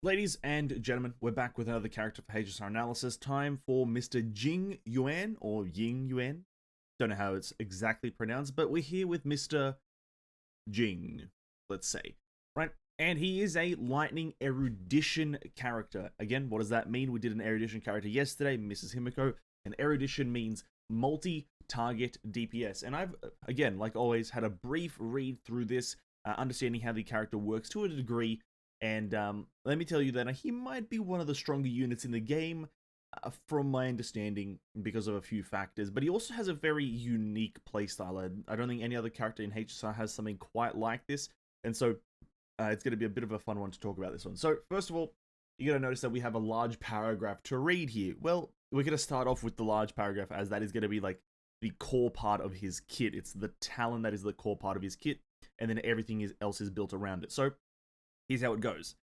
Ladies and gentlemen, we're back with another character for HSR analysis. Time for Mr. Jing Yuan, or Ying Yuan. Don't know how it's exactly pronounced, but we're here with Mr. Jing, let's say. Right? And he is a lightning erudition character. Again, what does that mean? We did an erudition character yesterday, Mrs. Himiko. And erudition means multi-target DPS. And I've, again, like always, had a brief read through this, understanding how the character works to a degree. And let me tell you that he might be one of the stronger units in the game, from my understanding, because of a few factors. But he also has a very unique playstyle. I don't think any other character in HSR has something quite like this. And so it's going to be a bit of a fun one to talk about this one. So first of all, you're going to notice that we have a large paragraph to read here. Well, we're going to start off with the large paragraph, as that is going to be like the core part of his kit. It's the talent that is the core part of his kit, and then everything else is built around it. So here's how it goes.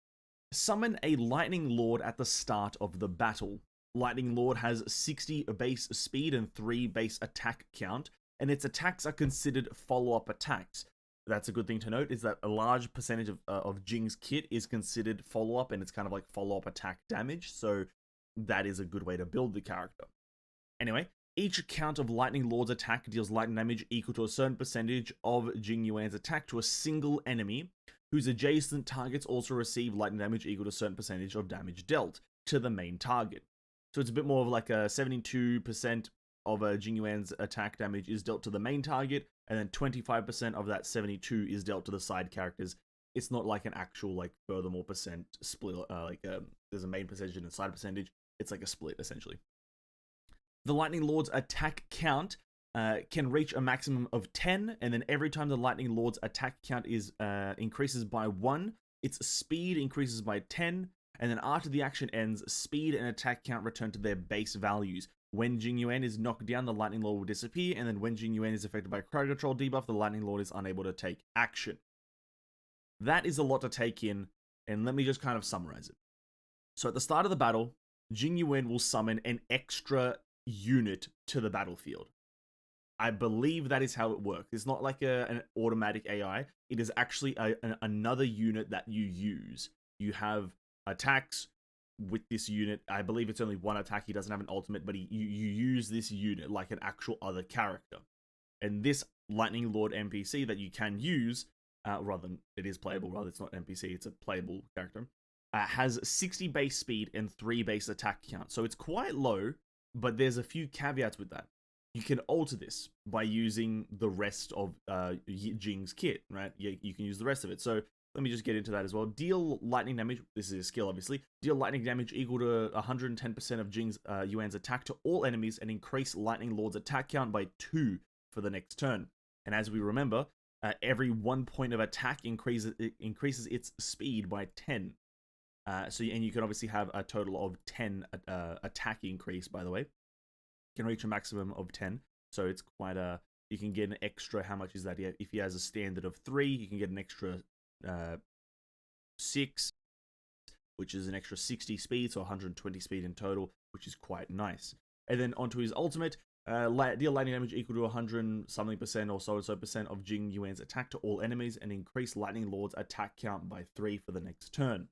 Summon a Lightning Lord at the start of the battle. Lightning Lord has 60 base speed and 3 base attack count, and its attacks are considered follow-up attacks. That's a good thing to note, is that a large percentage of Jing's kit is considered follow-up, and it's kind of like follow-up attack damage, so that is a good way to build the character. Anyway, each count of Lightning Lord's attack deals lightning damage equal to a certain percentage of Jing Yuan's attack to a single enemy, whose adjacent targets also receive lightning damage equal to a certain percentage of damage dealt to the main target. So it's a bit more of like a 72% of Jing Yuan's attack damage is dealt to the main target, and then 25% of that 72 is dealt to the side characters. It's not like an actual like furthermore percent split, there's a main percentage and a side percentage. It's like a split essentially. The Lightning Lord's attack count can reach a maximum of 10, and then every time the Lightning Lord's attack count is increases by 1, its speed increases by 10, and then after the action ends, speed and attack count return to their base values. When Jing Yuan is knocked down, the Lightning Lord will disappear, and then when Jing Yuan is affected by crowd control debuff, the Lightning Lord is unable to take action. That is a lot to take in, and let me just kind of summarize it. So at the start of the battle, Jing Yuan will summon an extra unit to the battlefield. I believe that is how it works. It's not like an automatic AI. It is actually another unit that you use. You have attacks with this unit. I believe it's only one attack. He doesn't have an ultimate, but you use this unit like an actual other character. And this Lightning Lord NPC that you can use, rather than it is playable, rather it's not NPC, it's a playable character, has 60 base speed and 3 base attack count. So it's quite low, but there's a few caveats with that. You can alter this by using the rest of Jing's kit, right? You can use the rest of it. So let me just get into that as well. Deal lightning damage. This is a skill, obviously. Deal lightning damage equal to 110% of Jing's Yuan's attack to all enemies, and increase Lightning Lord's attack count by 2 for the next turn. And as we remember, every 1 point of attack increases its speed by 10. And you can obviously have a total of 10 attack increase, by the way. Can reach a maximum of 10, so it's quite a, you can get an extra, how much is that? If he has a standard of 3, you can get an extra 6, which is an extra 60 speed, so 120 speed in total, which is quite nice. And then onto his ultimate, deal lightning damage equal to 100 something percent or so percent of Jing Yuan's attack to all enemies, and increase Lightning Lord's attack count by 3 for the next turn.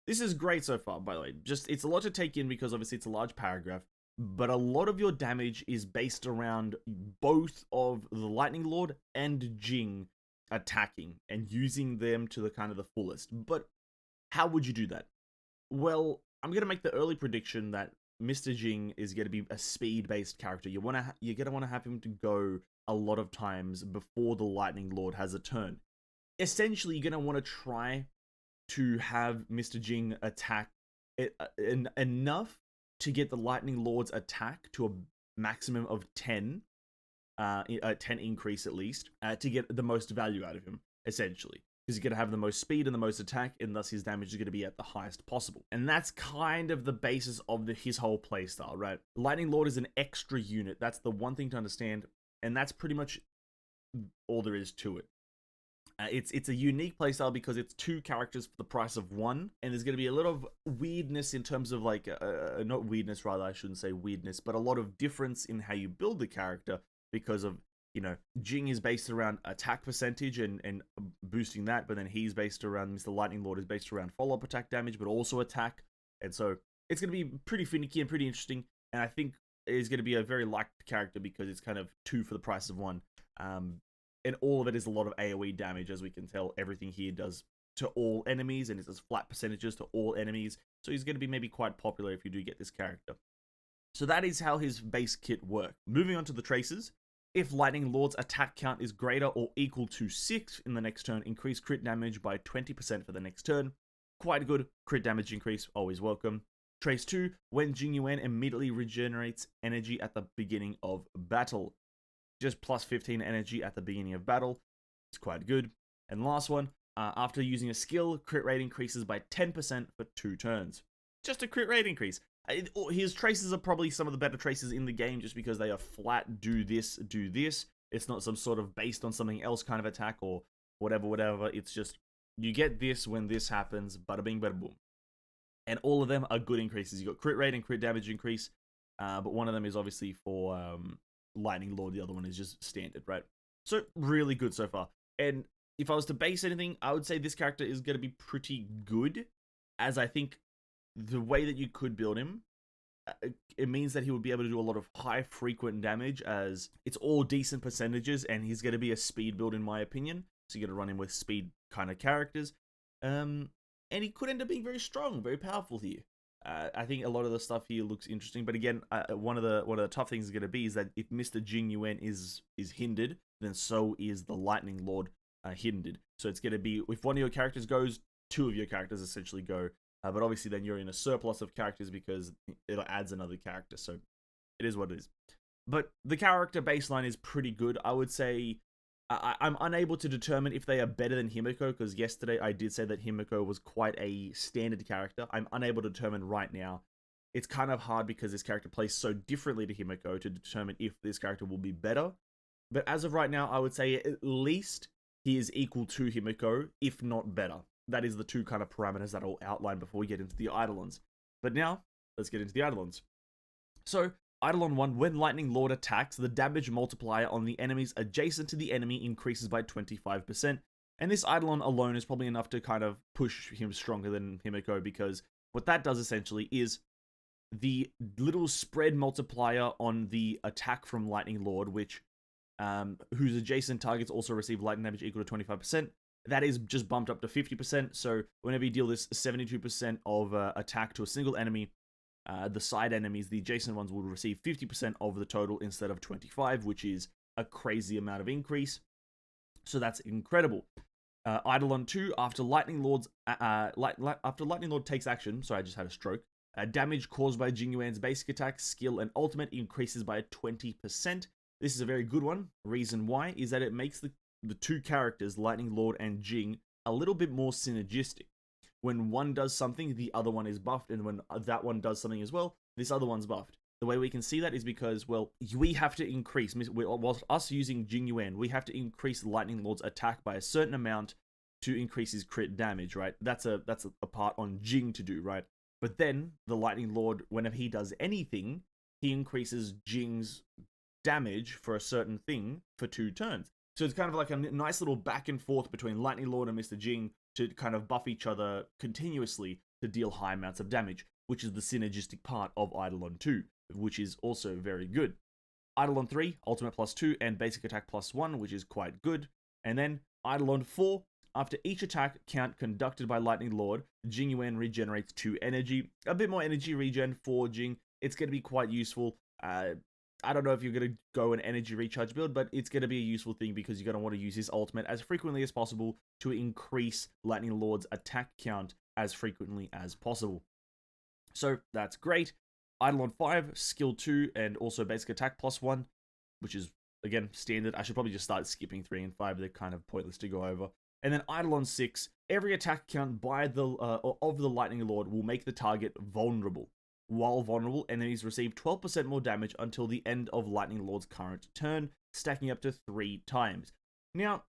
This is great so far, by the way. Just, it's a lot to take in because obviously it's a large paragraph, but a lot of your damage is based around both of the Lightning Lord and Jing attacking and using them to the kind of the fullest. But how would you do that? Well, I'm going to make the early prediction that Mr. Jing is going to be a speed-based character. You're going to want to have him to go a lot of times before the Lightning Lord has a turn. Essentially, you're going to want to try to have Mr. Jing attack enough to get the Lightning Lord's attack to a maximum of 10, 10 increase at least, to get the most value out of him, essentially. Because you're going to have the most speed and the most attack, and thus his damage is going to be at the highest possible. And that's kind of the basis of his whole playstyle, right? Lightning Lord is an extra unit. That's the one thing to understand, and that's pretty much all there is to it. It's a unique playstyle because it's 2 characters for the price of 1, and there's going to be a lot of weirdness in terms of like, not weirdness, rather I shouldn't say weirdness, but a lot of difference in how you build the character because of you know, Jing is based around attack percentage and boosting that, but then he's based around, Mr. Lightning Lord is based around follow-up attack damage, but also attack. And so it's going to be pretty finicky and pretty interesting. And I think it's going to be a very liked character because it's kind of two for the price of one. And all of it is a lot of AoE damage, as we can tell. Everything here does to all enemies, and it's flat percentages to all enemies. So he's going to be maybe quite popular if you do get this character. So that is how his base kit works. Moving on to the traces. If Lightning Lord's attack count is greater or equal to 6 in the next turn, increase crit damage by 20% for the next turn. Quite good. Crit damage increase, always welcome. Trace 2, when Jing Yuan immediately regenerates energy at the beginning of battle. Just plus 15 energy at the beginning of battle. It's quite good. And last one, after using a skill, crit rate increases by 10% for 2 turns. Just a crit rate increase. His traces are probably some of the better traces in the game just because they are flat, do this, do this. It's not some sort of based on something else kind of attack or whatever. It's just, you get this when this happens, bada bing, bada boom. And all of them are good increases. You got crit rate and crit damage increase, but one of them is obviously for Lightning Lord, the other one is just standard, right? So really good so far. And if I was to base anything, I would say this character is going to be pretty good, as I think the way that you could build him, it means that he would be able to do a lot of high frequent damage, as it's all decent percentages, and he's going to be a speed build in my opinion. So you're going to run him with speed kind of characters. And he could end up being very strong, very powerful here. I think a lot of the stuff here looks interesting, but again, one of the tough things is going to be is that if Mr. Jing Yuan is hindered, then so is the Lightning Lord hindered. So it's going to be, if one of your characters goes, 2 of your characters essentially go. But obviously then you're in a surplus of characters because it adds another character. So it is what it is. But the character baseline is pretty good. I would say I'm unable to determine if they are better than Himiko, because yesterday I did say that Himiko was quite a standard character. I'm unable to determine right now. It's kind of hard because this character plays so differently to Himiko to determine if this character will be better. But as of right now, I would say at least he is equal to Himiko, if not better. That is the 2 kind of parameters that I'll outline before we get into the Eidolons. But now, let's get into the Eidolons. So, Eidolon 1, when Lightning Lord attacks, the damage multiplier on the enemies adjacent to the enemy increases by 25%. And this Eidolon alone is probably enough to kind of push him stronger than Himiko, because what that does essentially is the little spread multiplier on the attack from Lightning Lord, which whose adjacent targets also receive lightning damage equal to 25%. That is just bumped up to 50%, so whenever you deal this 72% of attack to a single enemy, the side enemies, the adjacent ones, will receive 50% of the total instead of 25%, which is a crazy amount of increase. So that's incredible. Eidolon 2, after Lightning Lord takes action, sorry, I just had a stroke, damage caused by Jing Yuan's basic attack, skill, and ultimate increases by 20%. This is a very good one. Reason why is that it makes the 2 characters, Lightning Lord and Jing, a little bit more synergistic. When one does something, the other one is buffed, and when that one does something as well, this other one's buffed. The way we can see that is because, well, we have to increase, whilst us using Jing Yuan, we have to increase Lightning Lord's attack by a certain amount to increase his crit damage, right? That's a part on Jing to do, right? But then, the Lightning Lord, whenever he does anything, he increases Jing's damage for a certain thing for 2 turns. So it's kind of like a nice little back and forth between Lightning Lord and Mr. Jing to kind of buff each other continuously to deal high amounts of damage, which is the synergistic part of Eidolon 2, which is also very good. Eidolon 3, Ultimate +2 and Basic Attack +1, which is quite good. And then Eidolon 4, after each attack count conducted by Lightning Lord, Jing Yuan regenerates 2 energy. A bit more energy regen for Jing. It's going to be quite useful. I don't know if you're going to go an energy recharge build, but it's going to be a useful thing because you're going to want to use his ultimate as frequently as possible to increase Lightning Lord's attack count as frequently as possible. So that's great. Eidolon 5, skill 2, and also basic attack +1, which is, again, standard. I should probably just start skipping 3 and 5. They're kind of pointless to go over. And then Eidolon 6, every attack count by of the Lightning Lord will make the target vulnerable. While vulnerable, enemies receive 12% more damage until the end of Lightning Lord's current turn, stacking up to 3 times. Now,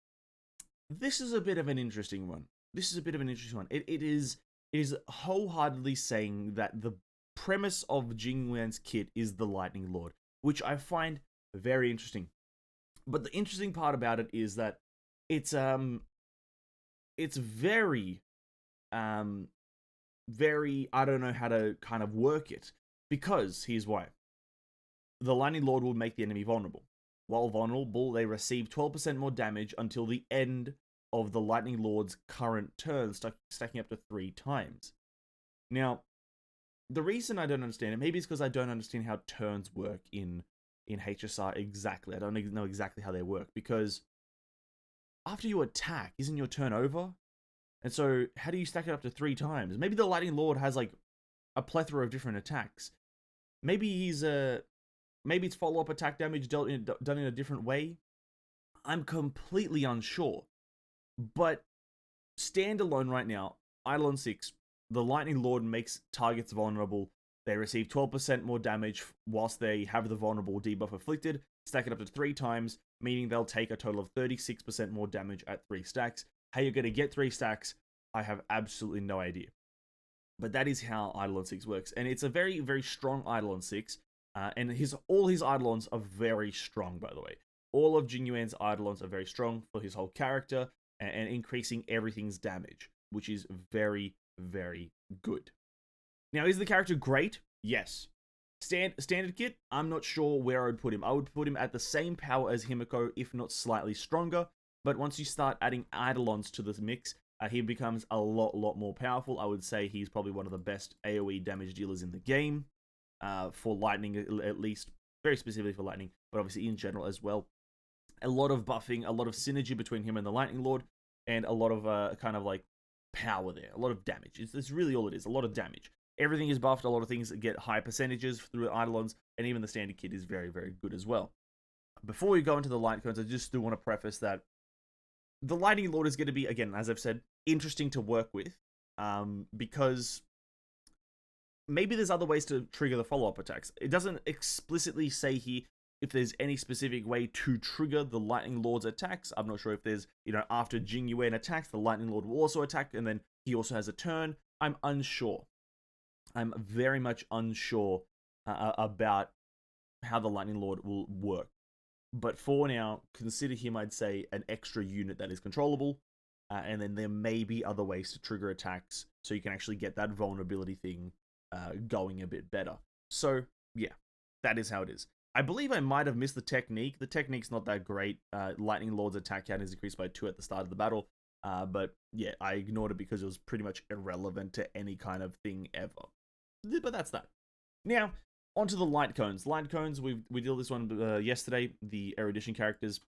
this is a bit of an interesting one. It is wholeheartedly saying that the premise of Jing Yuan's kit is the Lightning Lord, which I find very interesting. But the interesting part about it is that it's um it's um very, I don't know how to kind of work it, because here's why. The Lightning Lord will make the enemy vulnerable. While vulnerable, they receive 12% more damage until the end of the Lightning Lord's current turn, stacking up to 3 times. Now, the reason I don't understand it, maybe it's because I don't understand how turns work in HSR exactly. I don't know exactly how they work, because after you attack, isn't your turn over? And so, how do you stack it up to 3 times? Maybe the Lightning Lord has like a plethora of different attacks. Maybe maybe it's follow-up attack damage done in a different way. I'm completely unsure. But standalone right now, Eidolon 6, the Lightning Lord makes targets vulnerable. They receive 12% more damage whilst they have the vulnerable debuff afflicted, stack it up to 3 times, meaning they'll take a total of 36% more damage at 3 stacks. How you're going to get 3 stacks, I have absolutely no idea. But that is how Eidolon 6 works. And it's a very, very strong Eidolon 6. And all his Eidolons are very strong, by the way. All of Jing Yuan's Eidolons are very strong for his whole character and increasing everything's damage, which is very, very good. Now, is the character great? Yes. Standard kit, I'm not sure where I would put him. I would put him at the same power as Himiko, if not slightly stronger. But once you start adding Eidolons to this mix, he becomes a lot more powerful. I would say he's probably one of the best AoE damage dealers in the game. For Lightning, at least. Very specifically for Lightning, but obviously in general as well. A lot of buffing, a lot of synergy between him and the Lightning Lord, and a lot of kind of like power there. A lot of damage. It's really all it is. A lot of damage. Everything is buffed. A lot of things get high percentages through Eidolons, and even the standard kit is very, very good as well. Before we go into the light codes, I just do want to preface that the Lightning Lord is going to be, again, as I've said, interesting to work with, because maybe there's other ways to trigger the follow-up attacks. It doesn't explicitly say here if there's any specific way to trigger the Lightning Lord's attacks. I'm not sure if there's, after Jing Yuan attacks, the Lightning Lord will also attack, and then he also has a turn. I'm unsure. I'm very much unsure about how the Lightning Lord will work. But for now, consider him, I'd say, an extra unit that is controllable. And then there may be other ways to trigger attacks so you can actually get that vulnerability thing going a bit better. So, yeah, that is how it is. I believe I might have missed the technique. The technique's not that great. Lightning Lord's attack count is increased by 2 at the start of the battle. But, yeah, I ignored it because it was pretty much irrelevant to any kind of thing ever. But that's that. Now, onto the light cones. Light cones, we did this one yesterday, the Erudition Characters.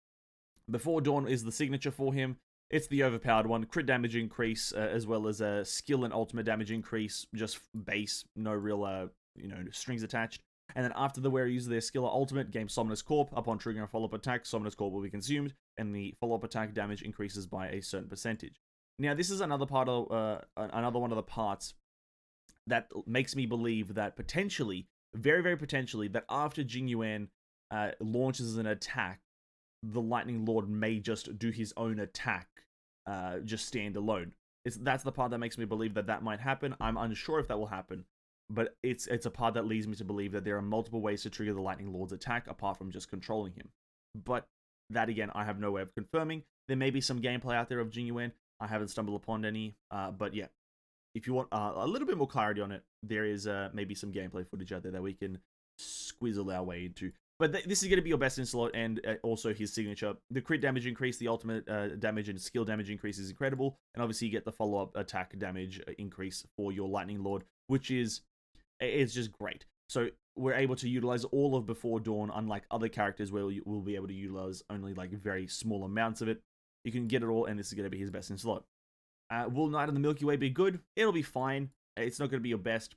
Before Dawn is the signature for him. It's the overpowered one. Crit damage increase, as well as a skill and ultimate damage increase. Just base, no real, strings attached. And then after the wearer uses their skill or ultimate, gain Summoner's Corp. Upon triggering a follow-up attack, Summoner's Corp will be consumed, and the follow-up attack damage increases by a certain percentage. Now, this is another part of another one of the parts that makes me believe that potentially, very, very potentially, that after Jing Yuan launches an attack, the Lightning Lord may just do his own attack, just stand alone. That's the part that makes me believe that might happen. I'm unsure if that will happen, but it's a part that leads me to believe that there are multiple ways to trigger the Lightning Lord's attack apart from just controlling him. But that, again, I have no way of confirming. There may be some gameplay out there of Jing Yuan. I haven't stumbled upon any, but yeah. If you want a little bit more clarity on it, there is maybe some gameplay footage out there that we can squizzle our way into. But this is going to be your best in slot, and also his signature. The crit damage increase, the ultimate damage and skill damage increase is incredible. And obviously you get the follow-up attack damage increase for your Lightning Lord, which is it's just great. So we're able to utilize all of Before Dawn, unlike other characters where we'll be able to utilize only like very small amounts of it. You can get it all, and this is going to be his best in slot. Will Night in the Milky Way be good? It'll be fine. It's not going to be your best,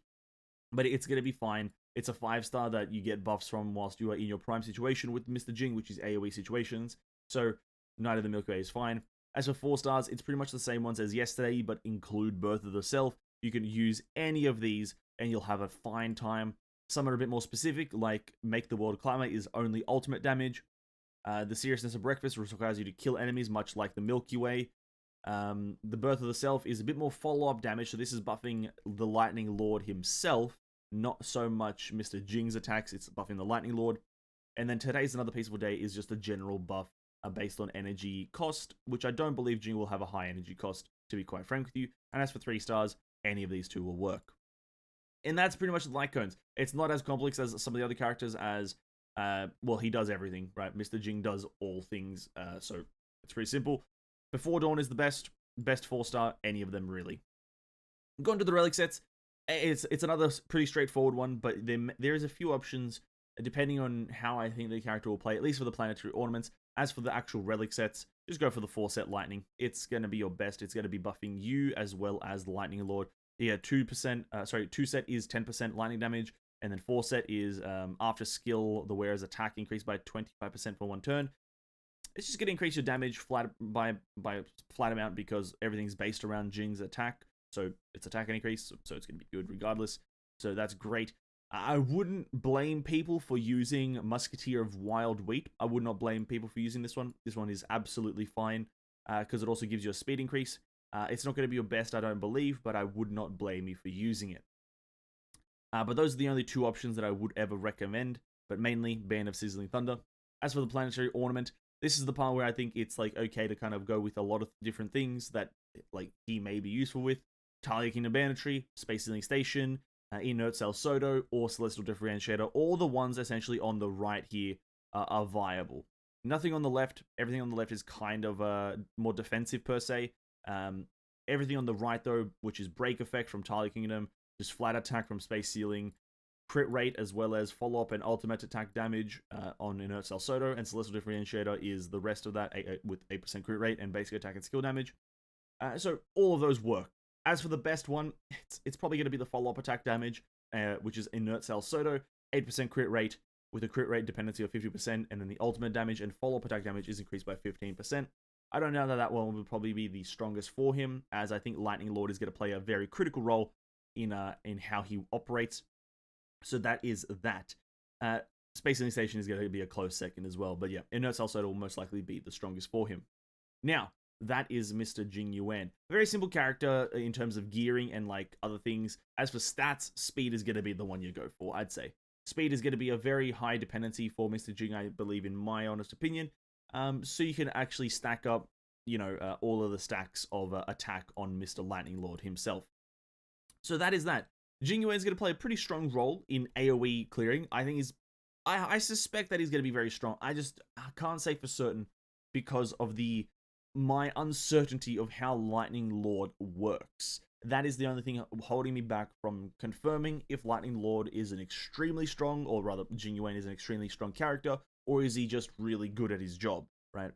but it's going to be fine. It's a 5-star that you get buffs from whilst you are in your prime situation with Mr. Jing, which is AoE situations. So Night of the Milky Way is fine. As for 4 stars, it's pretty much the same ones as yesterday, but include Birth of the Self. You can use any of these, and you'll have a fine time. Some are a bit more specific, like Make the World Climate is only ultimate damage. The Seriousness of Breakfast requires you to kill enemies, much like the Milky Way. The Birth of the Self is a bit more follow-up damage, so this is buffing the Lightning Lord himself, not so much Mr. Jing's attacks, it's buffing the Lightning Lord. And then today's another peaceful day is just a general buff based on energy cost, which I don't believe Jing will have a high energy cost, to be quite frank with you. And as for 3 stars, any of these two will work. And that's pretty much the light cones. It's not as complex as some of the other characters as, well, he does everything, right? Mr. Jing does all things, so it's pretty simple. Before Dawn is the best 4-star, any of them really. Going to the relic sets, it's another pretty straightforward one, but there is a few options depending on how I think the character will play, at least for the planetary ornaments. As for the actual relic sets, just go for the 4-set lightning. It's going to be your best. It's going to be buffing you as well as the Lightning Lord. Yeah, 2-set is 10% lightning damage, and then 4-set is after skill, the wearer's attack increased by 25% for 1 turn. It's just going to increase your damage by a flat amount because everything's based around Jing's attack. So it's attack increase, so it's going to be good regardless. So that's great. I wouldn't blame people for using Musketeer of Wild Wheat. I would not blame people for using this one. This one is absolutely fine because it also gives you a speed increase. It's not going to be your best, I don't believe, but I would not blame you for using it. But those are the only 2 options that I would ever recommend, but mainly Band of Sizzling Thunder. As for the planetary ornament, this is the part where I think it's like okay to kind of go with a lot of different things that like he may be useful with. Talia Kingdom Banditry, Space Sealing Station, Inert Cell Soto, or Celestial Differentiator. All the ones essentially on the right here are viable. Nothing on the left. Everything on the left is kind of more defensive per se. Everything on the right though, which is Break Effect from Talia Kingdom, just flat attack from Space Sealing, crit rate as well as follow-up and ultimate attack damage on Inert Cell Soto, and Celestial Differentiator is the rest of that with 8% crit rate and basic attack and skill damage. So all of those work. As for the best one, it's probably going to be the follow-up attack damage, which is Inert Cell Soto, 8% crit rate with a crit rate dependency of 50%, and then the ultimate damage and follow-up attack damage is increased by 15%. I don't know that one will probably be the strongest for him, as I think Lightning Lord is going to play a very critical role in how he operates. So that is that. Space Sealing Station is going to be a close second as well, but yeah, Inert Cell Soto will most likely be the strongest for him. Now, that is Mr. Jing Yuan. Very simple character in terms of gearing and like other things. As for stats, speed is going to be the one you go for, I'd say. Speed is going to be a very high dependency for Mr. Jing, I believe, in my honest opinion. So you can actually stack up, all of the stacks of attack on Mr. Lightning Lord himself. So that is that. Jing Yuan is going to play a pretty strong role in AoE clearing. I suspect that he's going to be very strong. I can't say for certain because of my uncertainty of how Lightning Lord works. That is the only thing holding me back from confirming if Lightning Lord is an extremely strong, or rather Jing Yuan is an extremely strong character, or is he just really good at his job, right?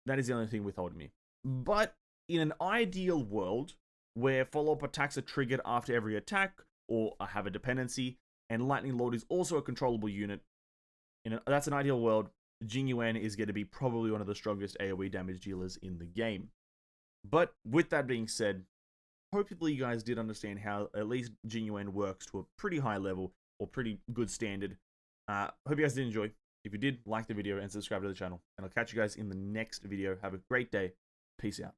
That is the only thing withholding me. But in an ideal world, where follow-up attacks are triggered after every attack, or have a dependency, and Lightning Lord is also a controllable unit, that's an ideal world. Jing Yuan is going to be probably one of the strongest AoE damage dealers in the game. But with that being said, hopefully you guys did understand how at least Jing Yuan works to a pretty high level, or pretty good standard. Hope you guys did enjoy. If you did, like the video and subscribe to the channel. And I'll catch you guys in the next video. Have a great day. Peace out.